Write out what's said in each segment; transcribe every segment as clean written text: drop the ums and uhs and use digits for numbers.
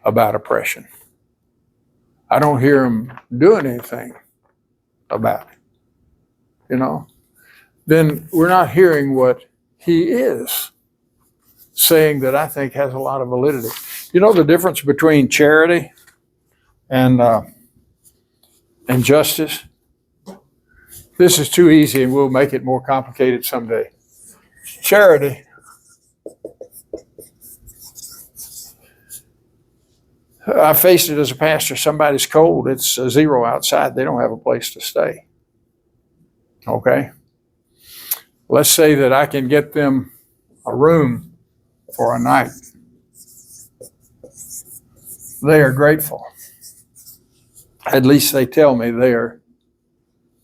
about oppression. I don't hear him doing anything about it, you know. Then we're not hearing what he is saying that I think has a lot of validity. You know the difference between charity and justice? This is too easy and we'll make it more complicated someday. Charity. I faced it as a pastor. Somebody's cold. It's 0 outside. They don't have a place to stay. Okay? Let's say that I can get them a room for a night. They are grateful. At least they tell me they are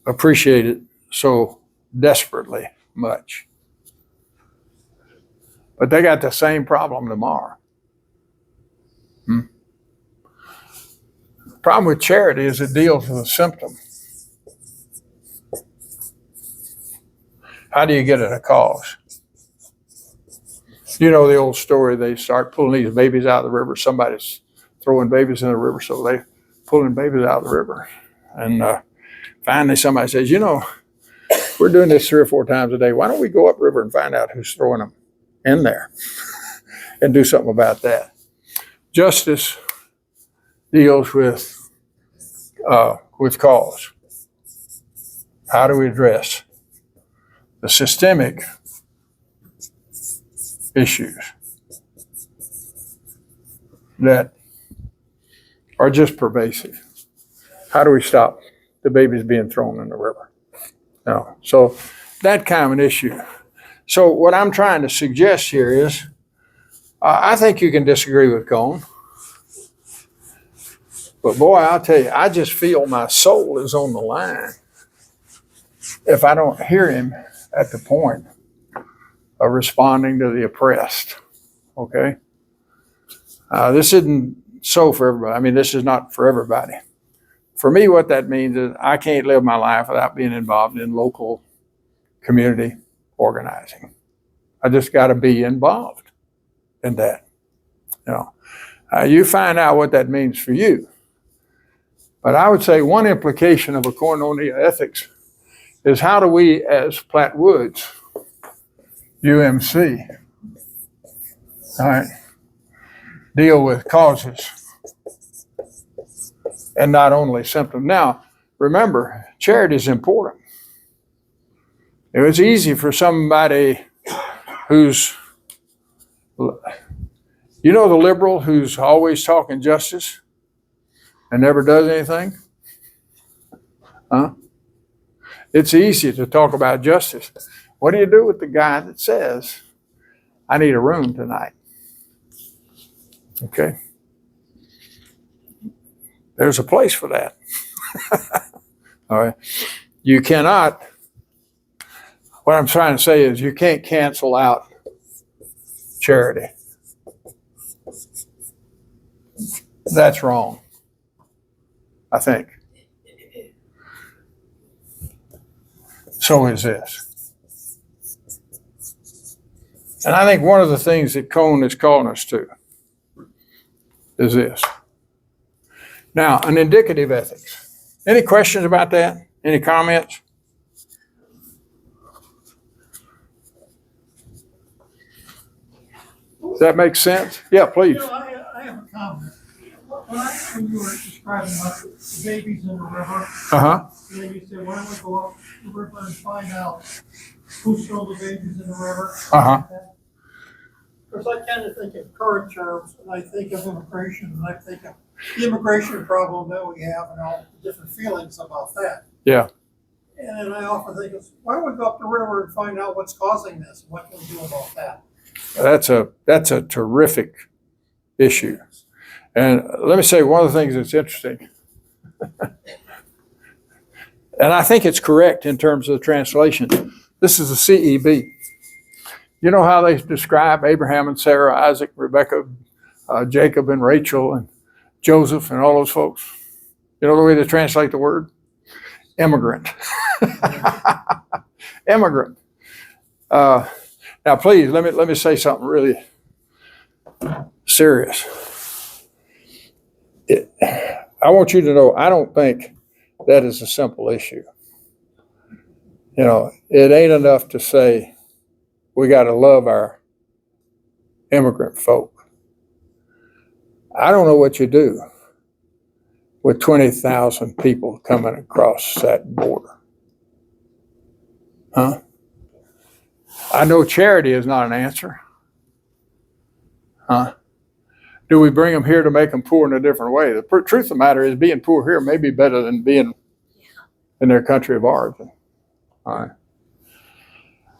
appreciated so desperately much. But they got the same problem tomorrow. The problem with charity is it deals with a symptom. How do you get at a cause? You know the old story, they start pulling these babies out of the river. Somebody's throwing babies in the river, so they pulling babies out of the river. And finally somebody says, you know, we're doing this 3 or 4 times a day. Why don't we go upriver and find out who's throwing them in there and do something about that? Justice deals with cause. How do we address the systemic issues that are just pervasive? How do we stop the babies being thrown in the river? You know, so that kind of an issue. So what I'm trying to suggest here is, I think you can disagree with Cone, but boy, I'll tell you, I just feel my soul is on the line if I don't hear him at the point of responding to the oppressed. Okay? This isn't so for everybody. I mean, this is not for everybody. For me, what that means is I can't live my life without being involved in local community organizing. I just got to be involved in that. You know, you find out what that means for you. But I would say one implication of a Koinonia ethics is how do we, as Platte Woods, UMC, all right, deal with causes and not only symptoms. Now, remember, charity is important. It was easy for somebody who's, you know, the liberal who's always talking justice and never does anything? Huh? It's easy to talk about justice. What do you do with the guy that says, I need a room tonight? Okay. There's a place for that. All right. You cannot, what I'm trying to say is you can't cancel out charity. That's wrong, I think. So is this. And I think one of the things that Cone is calling us to is this. Now, an indicative ethics. Any questions about that? Any comments? Does that make sense? Yeah, please. You know, I have a comment. When you were describing about the babies in the river, and then you said, why don't we go up the river and find out who stole the babies in the river? Because I tend to think in current terms, and I think of immigration, and I think of the immigration problem that we have and all the different feelings about that. Yeah. And then I often think, why don't we go up the river and find out what's causing this? What can we do about that? That's a terrific issue. And let me say one of the things that's interesting, and I think it's correct in terms of the translation. This is a CEB. You know how they describe Abraham and Sarah, Isaac, Rebecca, Jacob and Rachel and Joseph and all those folks? You know the way they translate the word? Immigrant. Immigrant. Now, please, let me say something really serious. I want you to know, I don't think that is a simple issue. You know, it ain't enough to say we got to love our immigrant folk. I don't know what you do with 20,000 people coming across that border. Huh? I know charity is not an answer. Huh? Do we bring them here to make them poor in a different way? The truth of the matter is being poor here may be better than being in their country of origin. All right.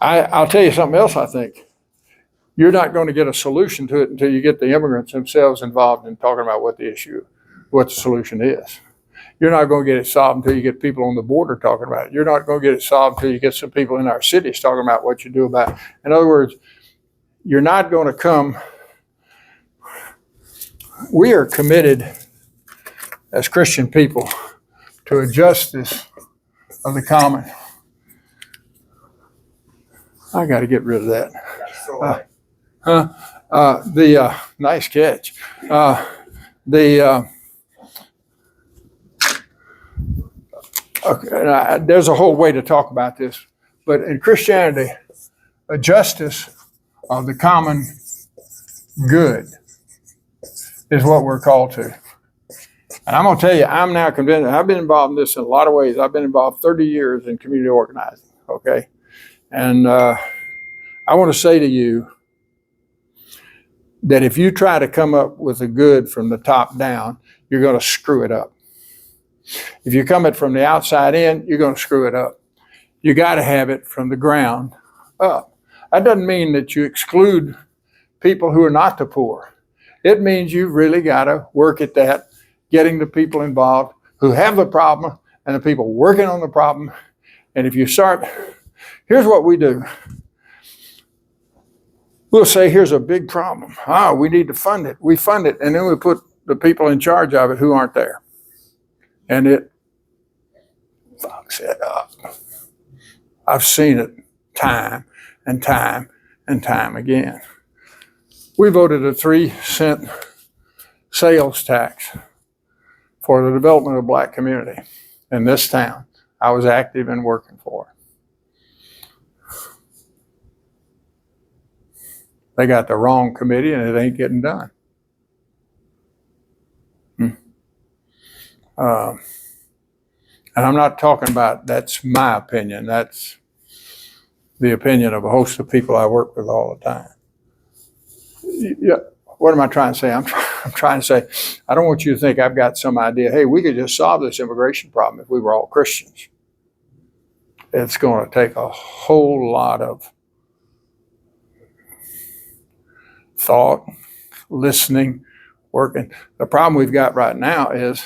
I'll tell you something else I think. You're not going to get a solution to it until you get the immigrants themselves involved in talking about what the solution is. You're not going to get it solved until you get people on the border talking about it. You're not going to get it solved until you get some people in our cities talking about what you do about it. In other words, you're not going to come. We are committed as Christian people to a justice of the common. I got to get rid of that. Nice catch. There's a whole way to talk about this, but in Christianity, a justice of the common good is what we're called to. And I'm going to tell you, I'm now convinced. I've been involved in this in a lot of ways. I've been involved 30 years in community organizing, okay? And I want to say to you that if you try to come up with a good from the top down, you're going to screw it up. If you come it from the outside in, you're going to screw it up. You got to have it from the ground up. That doesn't mean that you exclude people who are not the poor. It means you've really got to work at that, getting the people involved who have the problem and the people working on the problem. And if you start, here's what we do. We'll say, here's a big problem. We need to fund it. We fund it, and then we put the people in charge of it who aren't there. And it fucks it up. I've seen it time and time and time again. We voted a 3-cent sales tax for the development of the black community in this town. I was active and working for it. They got the wrong committee and it ain't getting done. And I'm not talking about, that's my opinion. That's the opinion of a host of people I work with all the time. Yeah, what am I trying to say? I'm trying to say, I don't want you to think I've got some idea, hey, we could just solve this immigration problem if we were all Christians. It's going to take a whole lot of thought, listening, working. The problem we've got right now is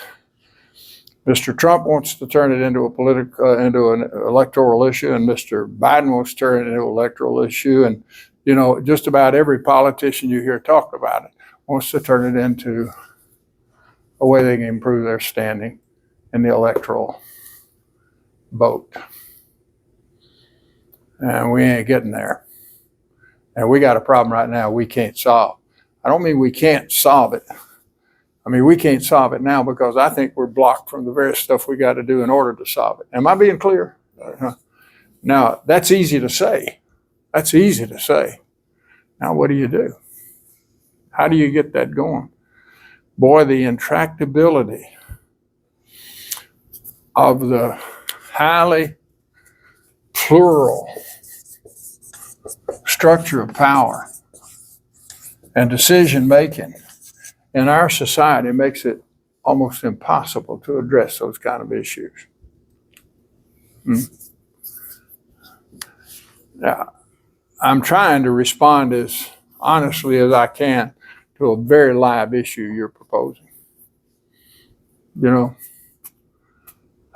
Mr. Trump wants to turn it into into an electoral issue, and Mr. Biden wants to turn it into an electoral issue, and just about every politician you hear talk about it wants to turn it into a way they can improve their standing in the electoral vote. And we ain't getting there. And we got a problem right now we can't solve. I don't mean we can't solve it. I mean, we can't solve it now because I think we're blocked from the various stuff we got to do in order to solve it. Am I being clear? Now, that's easy to say. That's easy to say. Now, what do you do? How do you get that going? Boy, the intractability of the highly plural structure of power and decision making in our society makes it almost impossible to address those kind of issues. Now, I'm trying to respond as honestly as I can to a very live issue you're proposing.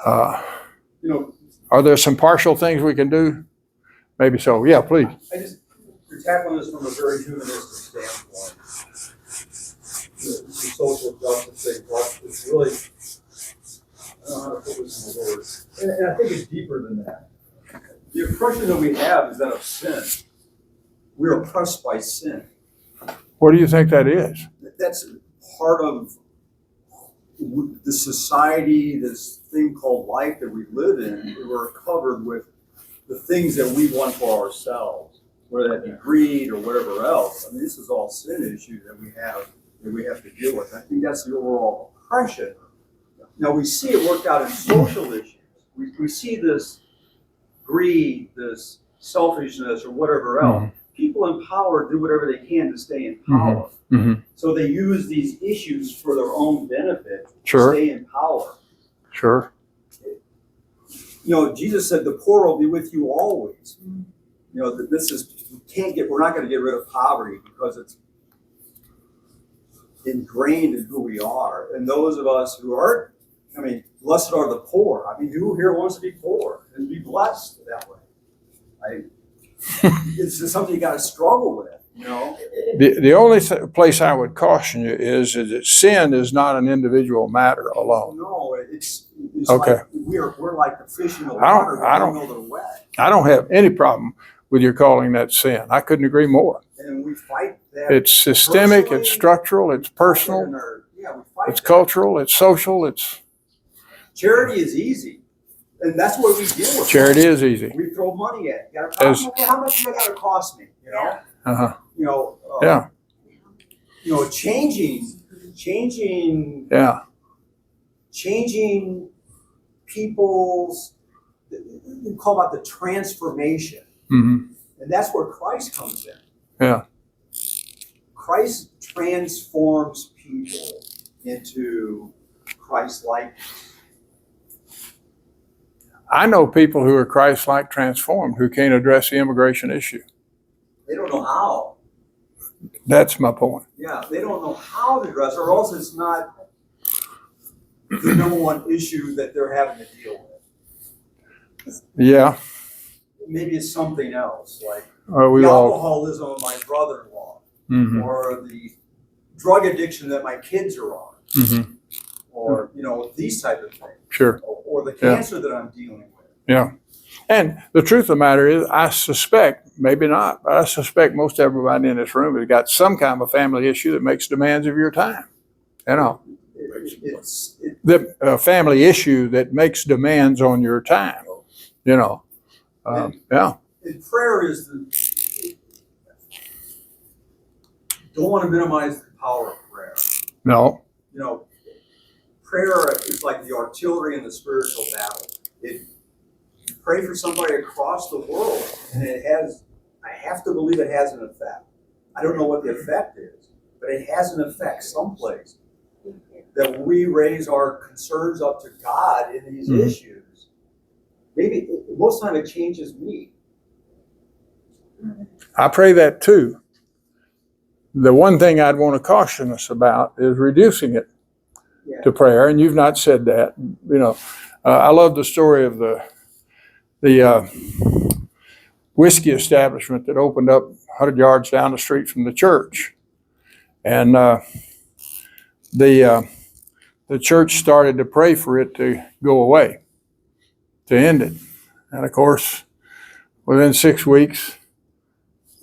Are there some partial things we can do? Maybe so. Yeah, please. You're tackling this from a very humanistic standpoint. The social justice thing, it's really, I don't know how to put this in words. And I think it's deeper than that. The oppression that we have is that of sin. We're oppressed by sin. What do you think that is? That's part of the society, this thing called life that we live in, we're covered with the things that we want for ourselves, whether that be greed or whatever else. I mean, this is all sin issue that we have to deal with. I think that's the overall oppression. Now we see it worked out in social issues. We see this greed, this selfishness, or whatever else. Mhm. People in power do whatever they can to stay in power. Mm-hmm. So they use these issues for their own benefit Sure. to stay in power. Sure. You know, Jesus said, "The poor will be with you always." You know, we're not going to get rid of poverty because it's ingrained in who we are. And those of us who aren't, I mean, blessed are the poor. I mean, who here wants to be poor and be blessed that way? It's just something you got to struggle with, you know? The only place I would caution you is that sin is not an individual matter alone. No, it's Okay. like we're like the fish in the I water. don't- We don't know they're wet. I don't have any problem with your calling that sin. I couldn't agree more. And we fight that. It's systemic, Personally, it's structural, it's personal, we fight it's that. cultural, it's social, it's Charity is easy. And that's what we deal with. charity is easy. We throw money at it. You gotta, As- how much is it going to cost me? You know, Uh-huh. you know, Yeah. you know, changing Yeah. people's. You call about the transformation, Hmm. and that's where Christ comes in. Yeah. Christ transforms people into Christ-like. I know people who are Christ-like transformed who can't address the immigration issue. They don't know how. That's my point. Yeah, they don't know how to address it, or else it's not the number one issue that they're having to deal with. Yeah. Maybe it's something else, like We the all. alcoholism of my brother-in-law, Hmm. or the drug addiction that my kids are on, Hmm. or you know, these type of things, Sure. or the cancer that I'm dealing with. Yeah. And the truth of the matter is, I suspect, maybe not, but I suspect most everybody in this room has got some kind of a family issue that makes demands of your time. You know, It's the family issue that makes demands on your time. You know, yeah. and prayer is don't want to minimize the power of prayer. No. You know, prayer is like the artillery in the spiritual battle. You pray for somebody across the world, and I have to believe it has an effect. I don't know what the effect is, but it has an effect someplace. That when we raise our concerns up to God in these issues, maybe most of the time it changes me. I pray that too. The one thing I'd want to caution us about is reducing it Yeah. to prayer, and you've not said that. You know, I love the story of the whiskey establishment that opened up 100 yards down the street from the church, and the church started to pray for it to go away, to end it, and of course, within 6 weeks,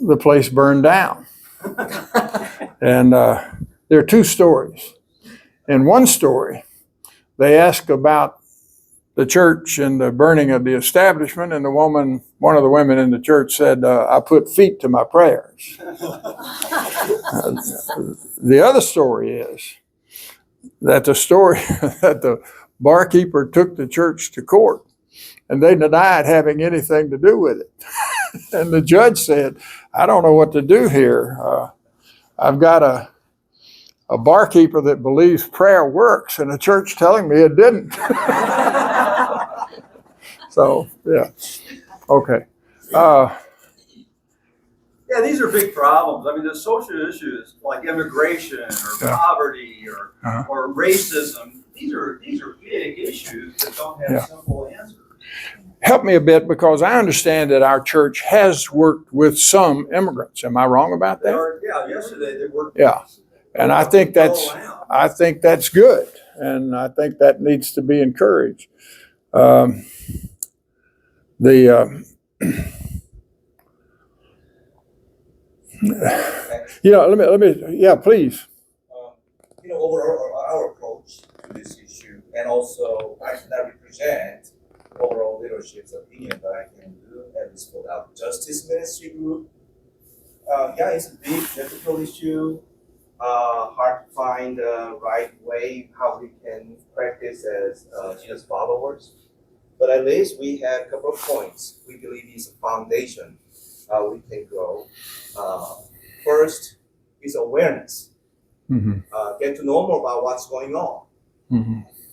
the place burned down. And there are two stories. In one story, they ask about the church and the burning of the establishment, and one of the women in the church said, I put feet to my prayers. The other story is that the barkeeper took the church to court, and they denied having anything to do with it. And the judge said, I don't know what to do here. I've got a barkeeper that believes prayer works, and the church telling me it didn't. So, yeah. Okay. Yeah, these are big problems. I mean, the social issues like immigration or poverty or racism, these are big issues that don't have simple answers. Help me a bit, because I understand that our church has worked with some immigrants. Am I wrong about that? Yesterday they worked. Yeah. And I think that's good, and I think that needs to be encouraged. Okay. Let me, yeah, please. Over our approach, this issue, and also I cannot represent overall leadership's opinion, but I can do at least for our justice ministry group. Yeah, it's a big, difficult issue. Hard to find the right way how we can practice as Jesus followers. But at least we have a couple of points we believe is a foundation we can grow. First is awareness. Get to know more about what's going on.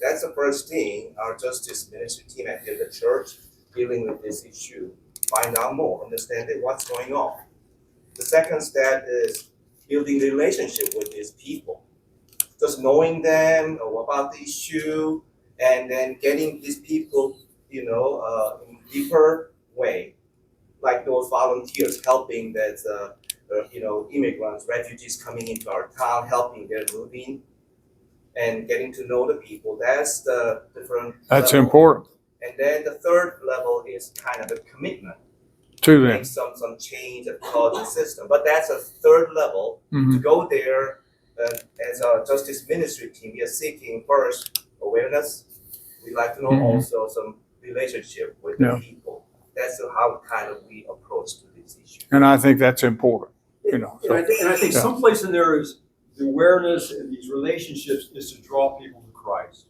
That's the first thing our justice ministry team at the church dealing with this issue. Find out more, understand what's going on. The second step is building the relationship with these people. Just knowing them about the issue and then getting these people, in a deeper way, like those volunteers helping that, immigrants, refugees coming into our town, helping their moving and getting to know the people. That's the different That's level. important And then the third level is kind of a commitment. to them. Make some change and cause the system. But that's a third level. To go there as a justice ministry team, we are seeking first awareness. We'd like to know also some relationship with the people. That's how kind of we approach to this issue. And I think that's important. And I think someplace in there is the awareness in these relationships is to draw people to Christ.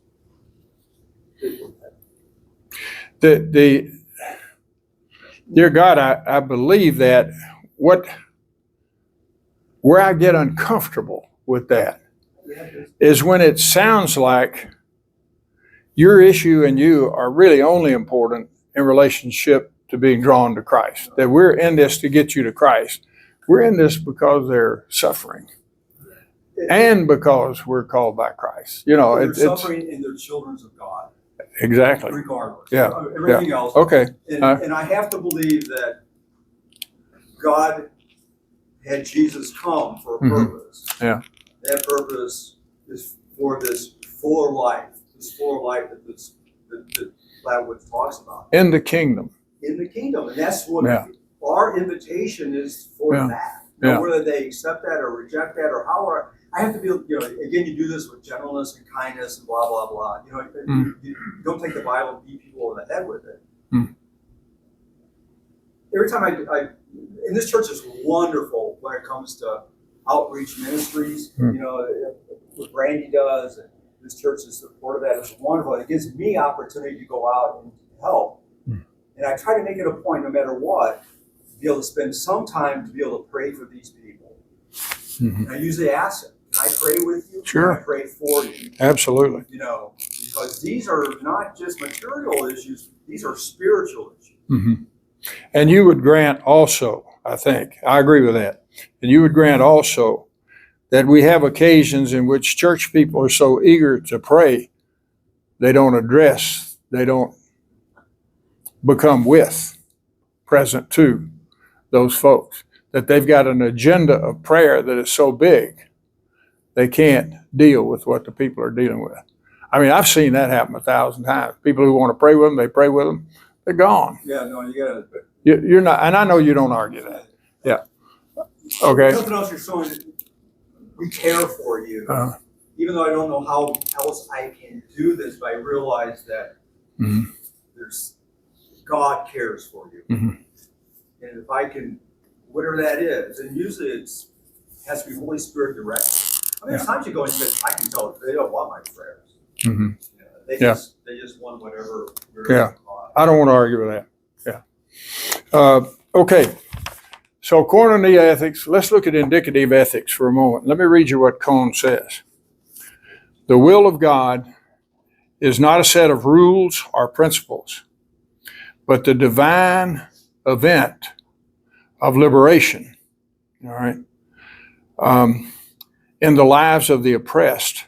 Dear God, I believe that where I get uncomfortable with that is when it sounds like your issue and you are really only important in relationship to being drawn to Christ. That we're in this to get you to Christ. We're in this because they're suffering and because we're called by Christ. They're suffering and they're children of God. Exactly. Regardless. Yeah. Everything else. Okay. And I have to believe that God had Jesus come for a purpose. Yeah. That purpose is for this fuller life that the Bible talks about. In the kingdom. In the kingdom. And that's what our invitation is for that. Whether they accept that or reject that or however. I have to be, again, you do this with gentleness and kindness and blah, blah, blah. You don't take the Bible and beat people over the head with it. Every time and this church is wonderful when it comes to outreach ministries, what Brandy does, and this church is supportive of that. It's wonderful. It gives me opportunity to go out and help. And I try to make it a point, no matter what, to be able to spend some time to be able to pray for these people. And I usually ask them, can I pray with you? Sure. Can I pray for you? Absolutely. Because these are not just material issues, these are spiritual issues. And you would grant also, I think, I agree with that, and you would grant also that we have occasions in which church people are so eager to pray, they don't become present to those folks, that they've got an agenda of prayer that is so big, they can't deal with what the people are dealing with. I mean, I've seen that happen 1,000 times. People who want to pray with them, they pray with them, they're gone. Yeah, no, you gotta. You're not, and I know you don't argue that. Yeah. Okay. Something else you're showing, we care for you. Even though I don't know how else I can do this, but I realize that God cares for you. And if I can, whatever that is, and usually it has to be Holy Spirit directed. I mean, there's times you go and you say, I can tell they don't want my prayers. They just want whatever. I don't want to argue with that. Okay. So Koinonia ethics, let's look at indicative ethics for a moment. Let me read you what Kohn says. The will of God is not a set of rules or principles, but the divine event of liberation, all right, in the lives of the oppressed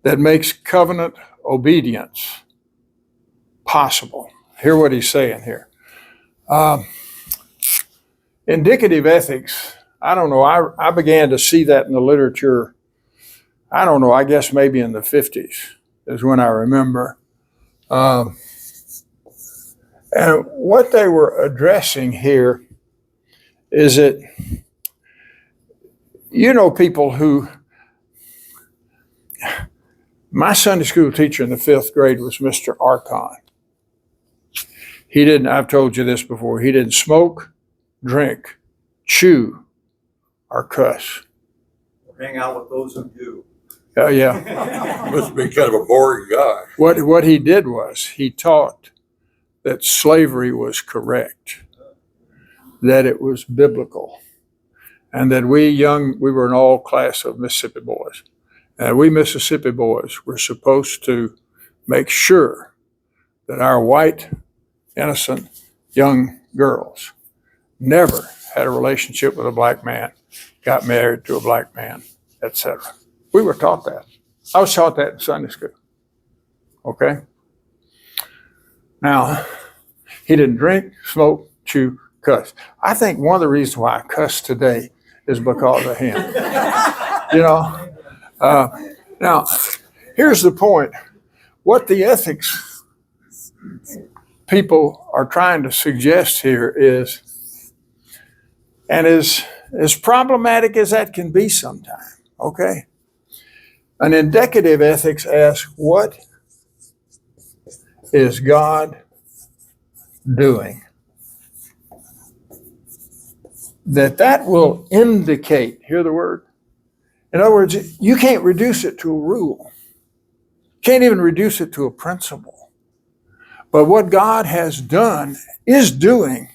that makes covenant obedience possible. Hear what he's saying here. Indicative ethics, I don't know, I began to see that in the literature, I don't know, I guess maybe in the 50s is when I remember. And what they were addressing here is that, people who, My Sunday school teacher in the 5th grade was Mr. Archon. He didn't, I've told you this before, he didn't smoke, drink, chew, or cuss. Hang out with those who do. Yeah. Must be kind of a boring guy. What he did was he taught that slavery was correct, that it was biblical, and that we were an all class of Mississippi boys. And we Mississippi boys were supposed to make sure that our white, innocent young girls never had a relationship with a black man, got married to a black man, etc. We were taught that. I was taught that in Sunday school. Okay? Now, he didn't drink, smoke, chew, cuss. I think one of the reasons why I cuss today is because of him. You know? Now, here's the point. What the ethics people are trying to suggest here is, and as problematic as that can be sometimes, okay? An indicative ethics asks, what is God doing? That will indicate, hear the word? In other words, you can't reduce it to a rule. Can't even reduce it to a principle. But what God has done, is doing,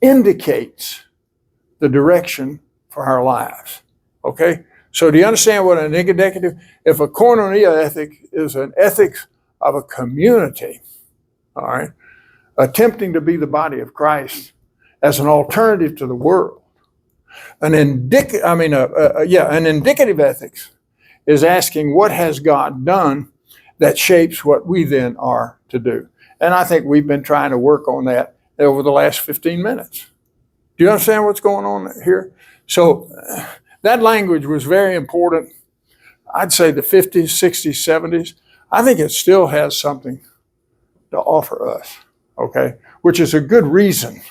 indicates the direction for our lives. Okay? So do you understand what an indicative? If a koinonia ethic is an ethics of a community, all right, attempting to be the body of Christ as an alternative to the world, an indicative ethics is asking what has God done that shapes what we then are to do. And I think we've been trying to work on that over the last 15 minutes. Do you understand what's going on here? So that language was very important. I'd say the 50s, 60s, 70s. I think it still has something to offer us, okay? Which is a good reason,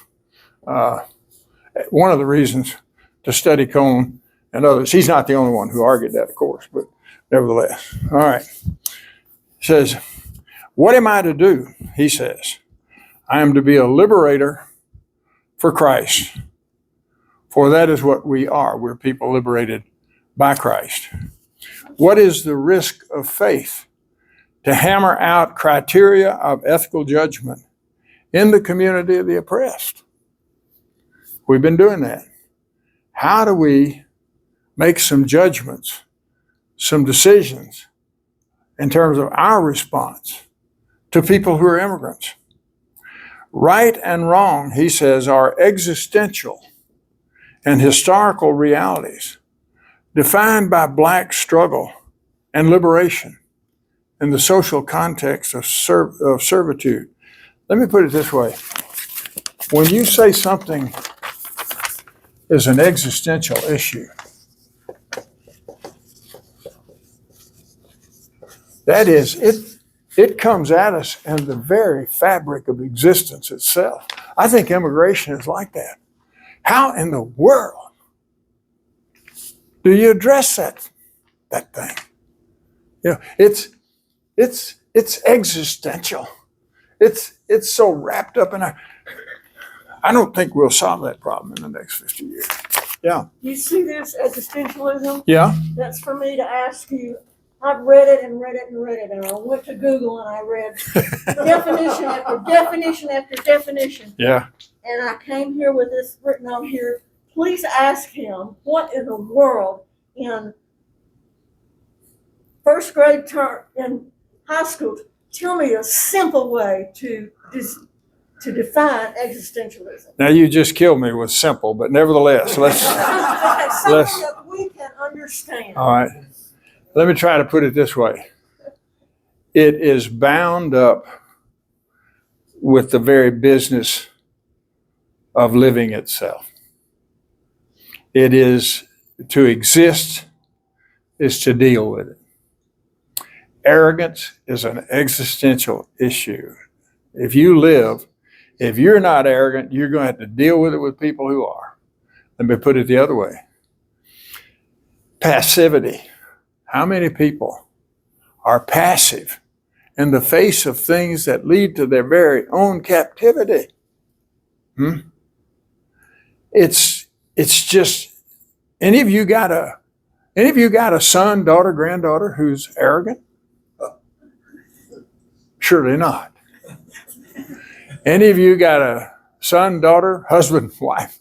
one of the reasons to study Cone and others. He's not the only one who argued that, of course, but nevertheless. All right. He says, what am I to do? He says, I am to be a liberator for Christ. For that is what we are. We're people liberated by Christ. What is the risk of faith? To hammer out criteria of ethical judgment in the community of the oppressed. We've been doing that. How do we make some judgments, some decisions in terms of our response to people who are immigrants? Right and wrong, he says, are existential and historical realities defined by black struggle and liberation in the social context of servitude. Let me put it this way. When you say something is an existential issue, that is, it comes at us in the very fabric of existence itself. I think immigration is like that. How in the world do you address that thing? You know, it's existential. It's so wrapped up in our. I don't think we'll solve that problem in the next 50 years. Yeah. You see this existentialism? Yeah. That's for me to ask you. I've read it and read it and read it, and I went to Google and I read definition after definition after definition. Yeah. And I came here with this written on here. Please ask him, what in the world in first grade term in high school? Tell me a simple way to define existentialism. Now you just killed me with simple, but nevertheless, let's. Something that we can understand. All right. Let me try to put it this way. It is bound up with the very business of living itself. It is to exist, is to deal with it. Arrogance is an existential issue. If you're not arrogant, you're going to have to deal with it with people who are. Let me put it the other way. Passivity. How many people are passive in the face of things that lead to their very own captivity. It's just, any of you got a son, daughter, granddaughter who's arrogant? Surely not. Any of you got a son, daughter, husband, wife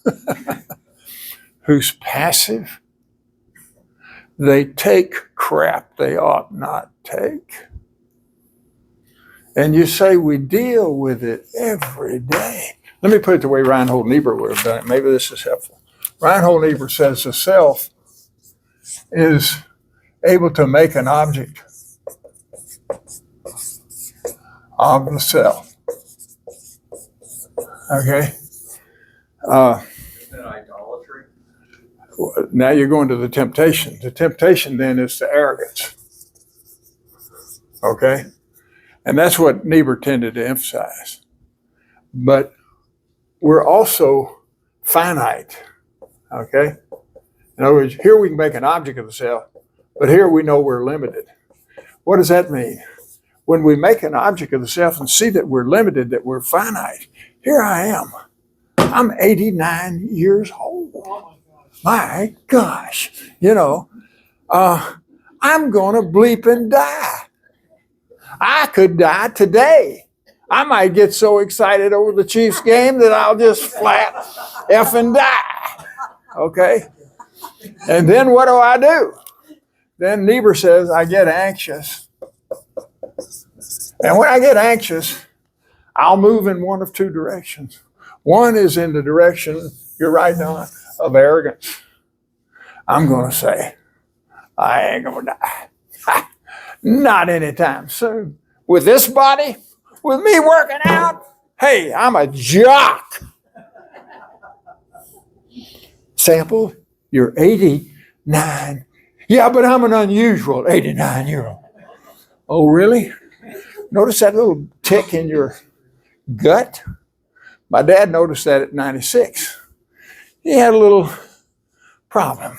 who's passive? They take crap they ought not take. And you say we deal with it every day. Let me put it the way Reinhold Niebuhr would have done it. Maybe this is helpful. Reinhold Niebuhr says the self is able to make an object of the self. Okay? Is that idolatry? Now you're going to the temptation. The temptation then is the arrogance. Okay? And that's what Niebuhr tended to emphasize. But we're also finite. Okay? In other words, here we can make an object of the self, but here we know we're limited. What does that mean? When we make an object of the self and see that we're limited, that we're finite, here I am. I'm 89 years old. My gosh. I'm going to bleep and die. I could die today. I might get so excited over the Chiefs game that I'll just flat F and die. Okay? And then what do? Then Niebuhr says, I get anxious. And when I get anxious, I'll move in one of two directions. One is in the direction, you're right, Don, of arrogance. I'm going to say, I ain't going to die. Not anytime soon. With this body, with me working out, hey, I'm a jock. Sample, you're 89. Yeah, but I'm an unusual 89-year-old. Oh, really? Notice that little tick in your gut? My dad noticed that at 96. He had a little problem.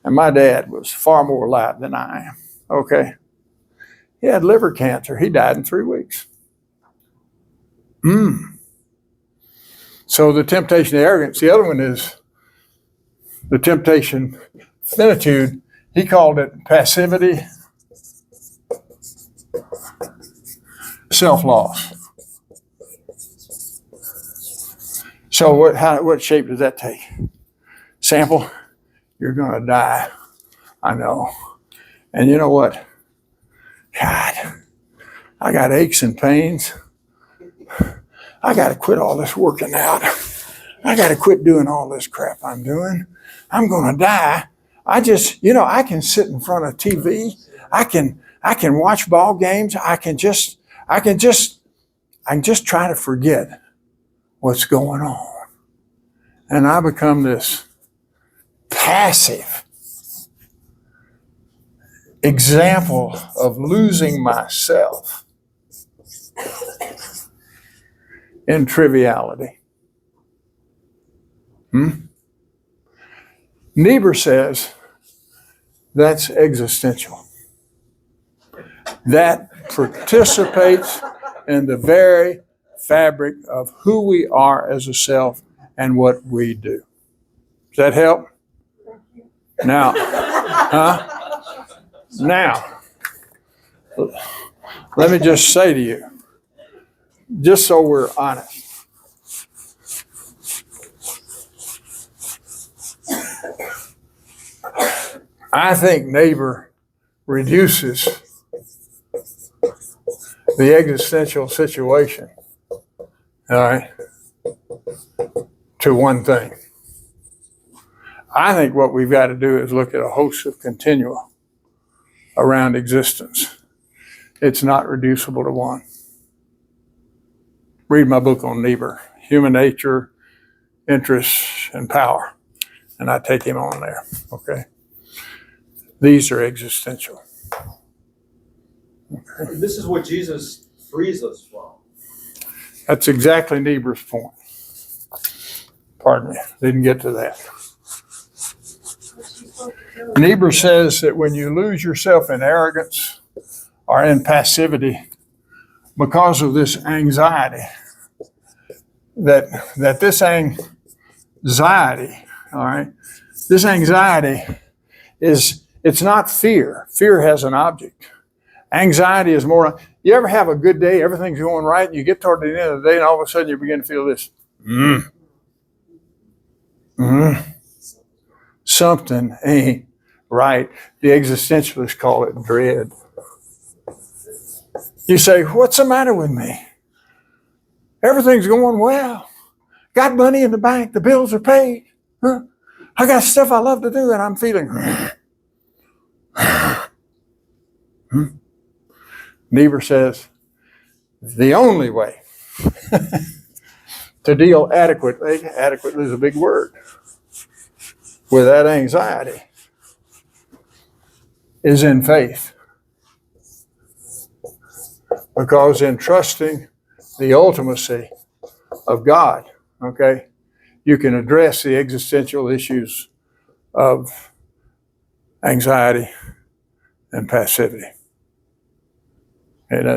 And my dad was far more alive than I am. Okay? He had liver cancer. He died in 3 weeks. So the temptation of arrogance. The other one is the temptation finitude. He called it passivity, self-loss. So what shape does that take? Sample, you're going to die. I know. And you know what? God, I got aches and pains. I got to quit all this working out. I got to quit doing all this crap I'm doing. I'm going to die. I can sit in front of TV. I can watch ball games. I can just try to forget what's going on. And I become this passive example of losing myself in triviality. Niebuhr says that's existential. That participates in the very fabric of who we are as a self and what we do. Does that help? Now, Now, let me just say to you, just so we're honest, I think Niebuhr reduces the existential situation, all right, to one thing. I think what we've got to do is look at a host of continua around existence. It's not reducible to one. Read my book on Niebuhr, Human Nature, Interests, and Power. And I take him on there, okay? These are existential. Okay. This is what Jesus frees us from. That's exactly Niebuhr's point. Pardon me, didn't get to that. Niebuhr says that when you lose yourself in arrogance are in passivity because of this anxiety. That this anxiety, all right, this anxiety it's not fear. Fear has an object. Anxiety is more, you ever have a good day, everything's going right, and you get toward the end of the day, and all of a sudden you begin to feel this, something ain't right. The existentialists call it dread. You say, what's the matter with me? Everything's going well. Got money in the bank, the bills are paid. Huh? I got stuff I love to do, and I'm feeling. Niebuhr says, the only way to deal adequately is a big word, with that anxiety is in faith. Because in trusting the ultimacy of God, okay, you can address the existential issues of anxiety and passivity. And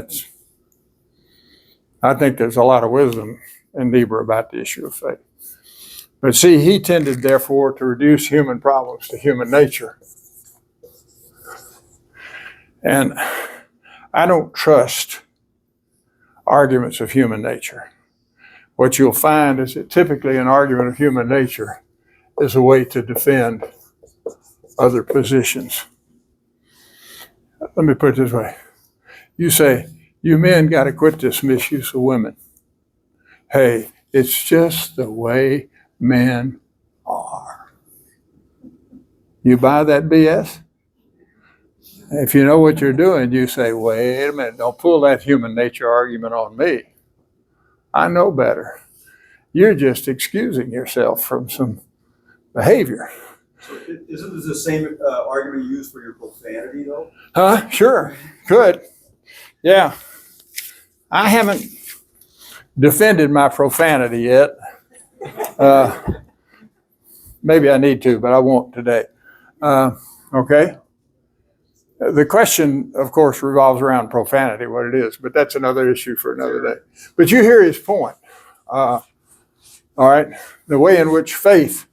I think there's a lot of wisdom in Niebuhr about the issue of faith. But see, he tended, therefore, to reduce human problems to human nature. And I don't trust arguments of human nature. What you'll find is that typically an argument of human nature is a way to defend other positions. Let me put it this way. You say, you men got to quit this misuse of women. Hey, it's just the way men are. You buy that BS? If you know what you're doing, you say, wait a minute, don't pull that human nature argument on me. I know better. You're just excusing yourself from some behavior. So isn't this the same argument you use for your profanity, though? Huh? Sure. Good. Yeah. I haven't defended my profanity yet. Maybe I need to, but I won't today. Okay? The question, of course, revolves around profanity, what it is, but that's another issue for another day. But you hear his point. All right? The way in which faith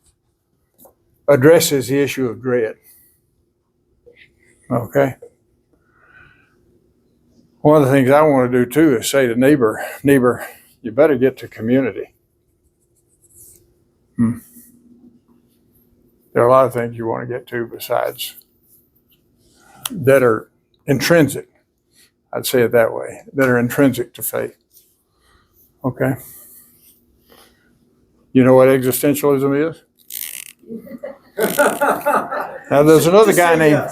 addresses the issue of dread. Okay? One of the things I want to do, too, is say to neighbor, you better get to community. There are a lot of things you want to get to besides that are intrinsic. I'd say it that way, that are intrinsic to faith. Okay? You know what existentialism is? Now, there's another guy named...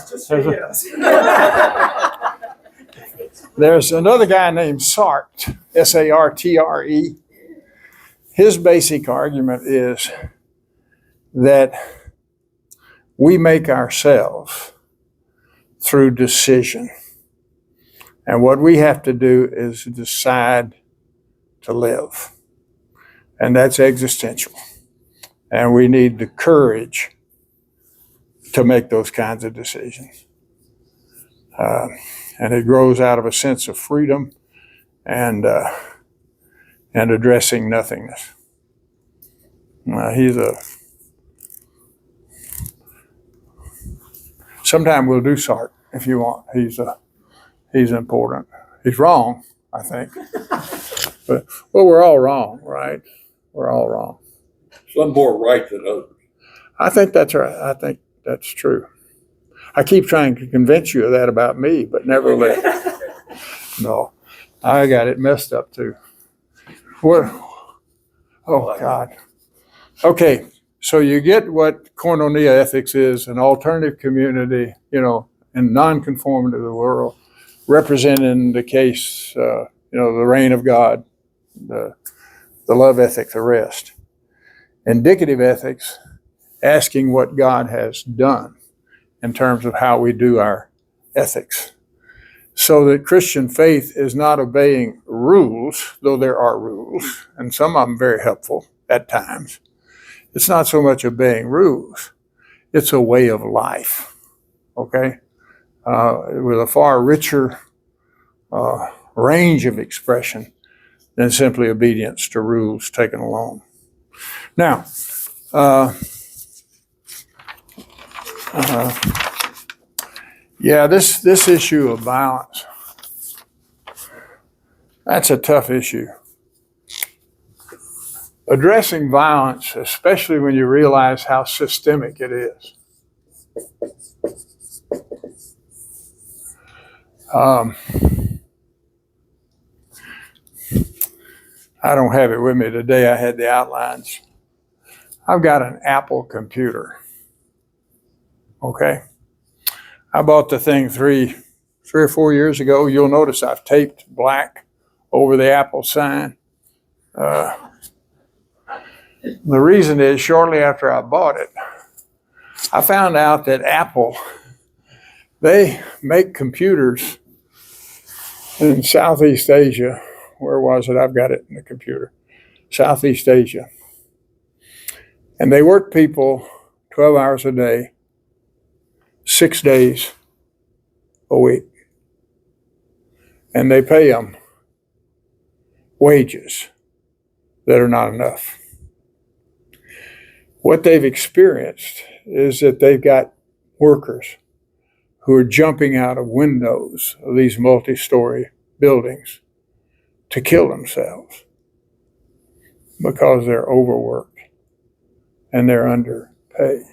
There's another guy named Sartre, S-A-R-T-R-E. His basic argument is that we make ourselves through decision. And what we have to do is decide to live. And that's existential. And we need the courage to make those kinds of decisions. And it grows out of a sense of freedom and addressing nothingness. Sometime we'll do Sartre if you want. He's important. He's wrong, I think. But we're all wrong, right? We're all wrong. Some more right than others. I think that's right. I think that's true. I keep trying to convince you of that about me, but never let. No, I got it messed up too. What? Oh God. Okay, so you get what Koinonia ethics is: an alternative community, in non-conformity to the world, representing the case, the reign of God, the love ethic, the rest. Indicative ethics, asking what God has done in terms of how we do our ethics. So that Christian faith is not obeying rules, though there are rules, and some of them very helpful at times. It's not so much obeying rules, it's a way of life, okay? With a far richer range of expression than simply obedience to rules taken alone. Now, this issue of violence, that's a tough issue. Addressing violence, especially when you realize how systemic it is. I don't have it with me today. I had the outlines. I've got an Apple computer. Okay. I bought the thing three or 4 years ago. You'll notice I've taped black over the Apple sign. The reason is shortly after I bought it, I found out that Apple, they make computers in Southeast Asia. Where was it? I've got it in the computer. Southeast Asia. And they work people 12 hours a day, 6 days a week. And they pay them wages that are not enough. What they've experienced is that they've got workers who are jumping out of windows of these multi-story buildings to kill themselves because they're overworked and they're underpaid.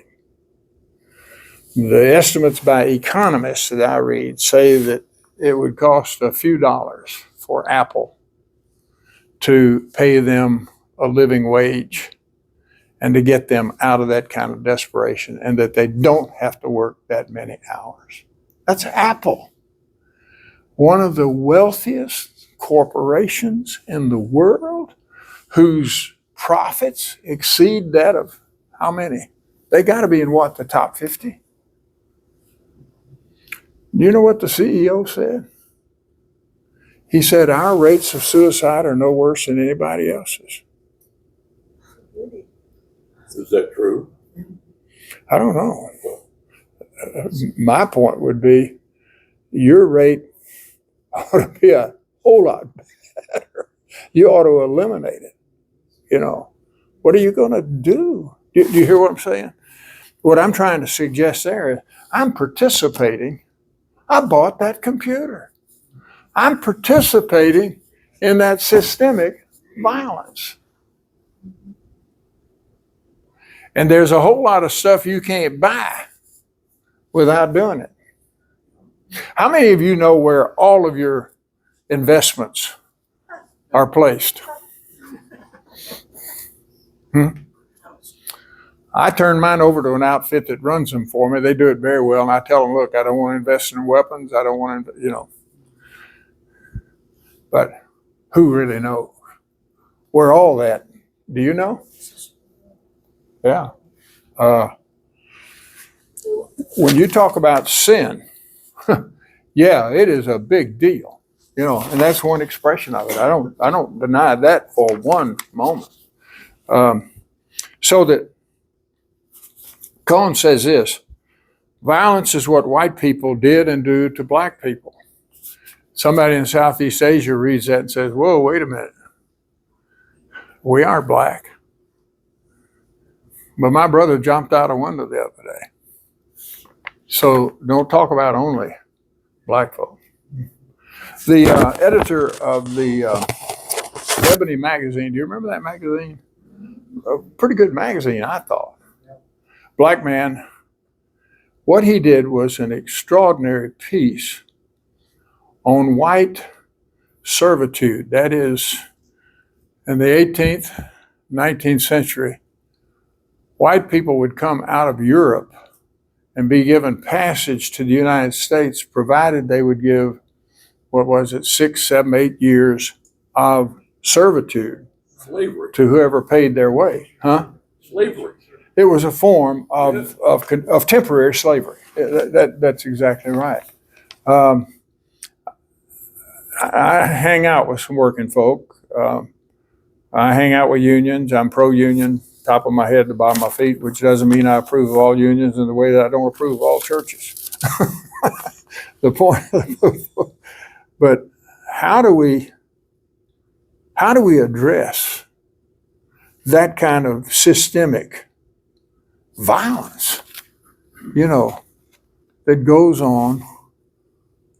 The estimates by economists that I read say that it would cost a few dollars for Apple to pay them a living wage and to get them out of that kind of desperation, and that they don't have to work that many hours. That's Apple, one of the wealthiest corporations in the world, whose profits exceed that of how many? They got to be in what, the top 50? You know what the CEO said? He said, our rates of suicide are no worse than anybody else's. Is that true? I don't know. My point would be your rate ought to be a whole lot better. You ought to eliminate it. You know, what are you going to do? Do you hear what I'm saying? What I'm trying to suggest there is I'm participating. I bought that computer. I'm participating in that systemic violence. And there's a whole lot of stuff you can't buy without doing it. How many of you know where all of your investments are placed? I turn mine over to an outfit that runs them for me. They do it very well. And I tell them, look, I don't want to invest in weapons. I don't want to, you know. But who really knows where all that? Do you know? Yeah. When you talk about sin, yeah, it is a big deal, you know, and that's one expression of it. I don't deny that for one moment. So that Cohen says this: violence is what white people did and do to black people. Somebody in Southeast Asia reads that and says, whoa, wait a minute. We aren't black. But my brother jumped out a window the other day. So don't talk about only black folk. The editor of the Ebony magazine, do you remember that magazine? A pretty good magazine, I thought. Black man. What he did was an extraordinary piece on white servitude. That is, in the 18th, 19th century, white people would come out of Europe and be given passage to the United States, provided they would give, 6, 7, 8 years of servitude. Slavery. To whoever paid their way. Huh? Slavery. It was a form of temporary slavery. That's exactly right. I hang out with some working folk. I hang out with unions. I'm pro-union, top of my head to bottom of my feet, which doesn't mean I approve of all unions in the way that I don't approve of all churches. The point, but how do we address that kind of systemic violence, that goes on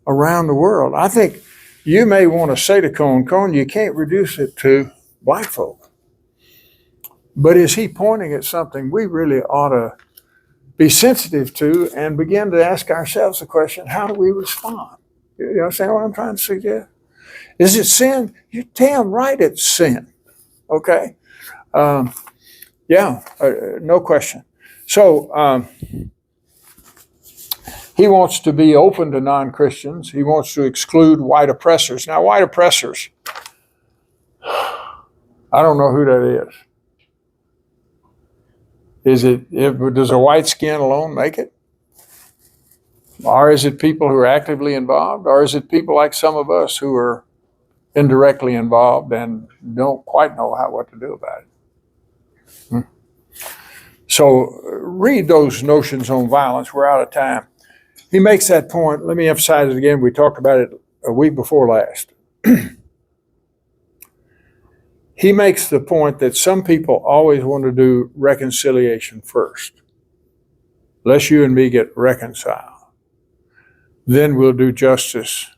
around the world? I think you may want to say to Cohn, you can't reduce it to black folk. But is he pointing at something we really ought to be sensitive to and begin to ask ourselves the question, how do we respond? You understand what I'm trying to suggest? Is it sin? You're damn right it's sin. Okay? No question. So he wants to be open to non-Christians. He wants to exclude white oppressors. Now, white oppressors, I don't know who that is. Does a white skin alone make it? Or is it people who are actively involved? Or is it people like some of us who are indirectly involved and don't quite know what to do about it? So read those notions on violence. We're out of time. He makes that point. Let me emphasize it again. We talked about it a week before last. He makes the point that some people always want to do reconciliation first. Unless you and me get reconciled, then we'll do justice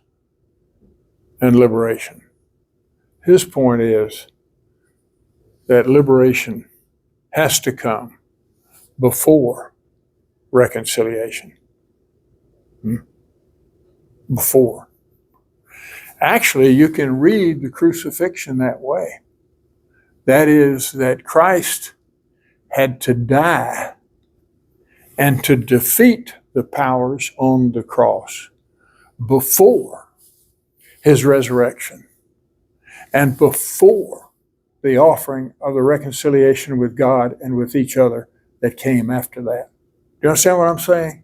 and liberation. His point is that liberation has to come before reconciliation. Before. Actually, you can read the crucifixion that way. That is, that Christ had to die and to defeat the powers on the cross before his resurrection and before the offering of the reconciliation with God and with each other that came after that. Do you understand what I'm saying?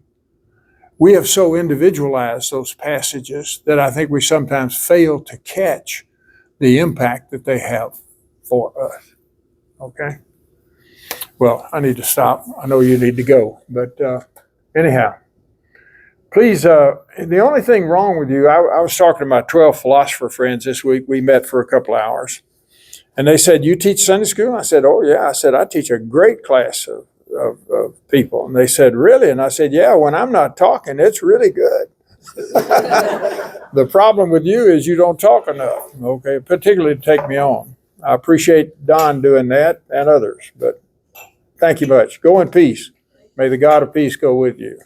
We have so individualized those passages that I think we sometimes fail to catch the impact that they have for us. Okay? Well, I need to stop. I know you need to go. But anyhow, please, the only thing wrong with you, I was talking to my 12 philosopher friends this week. We met for a couple of hours. And they said, you teach Sunday school? I said, oh, yeah. I said, I teach a great class of people. And they said, really? And I said, yeah, when I'm not talking, it's really good. The problem with you is you don't talk enough, okay, particularly to take me on. I appreciate Don doing that and others, but thank you much. Go in peace. May the God of peace go with you.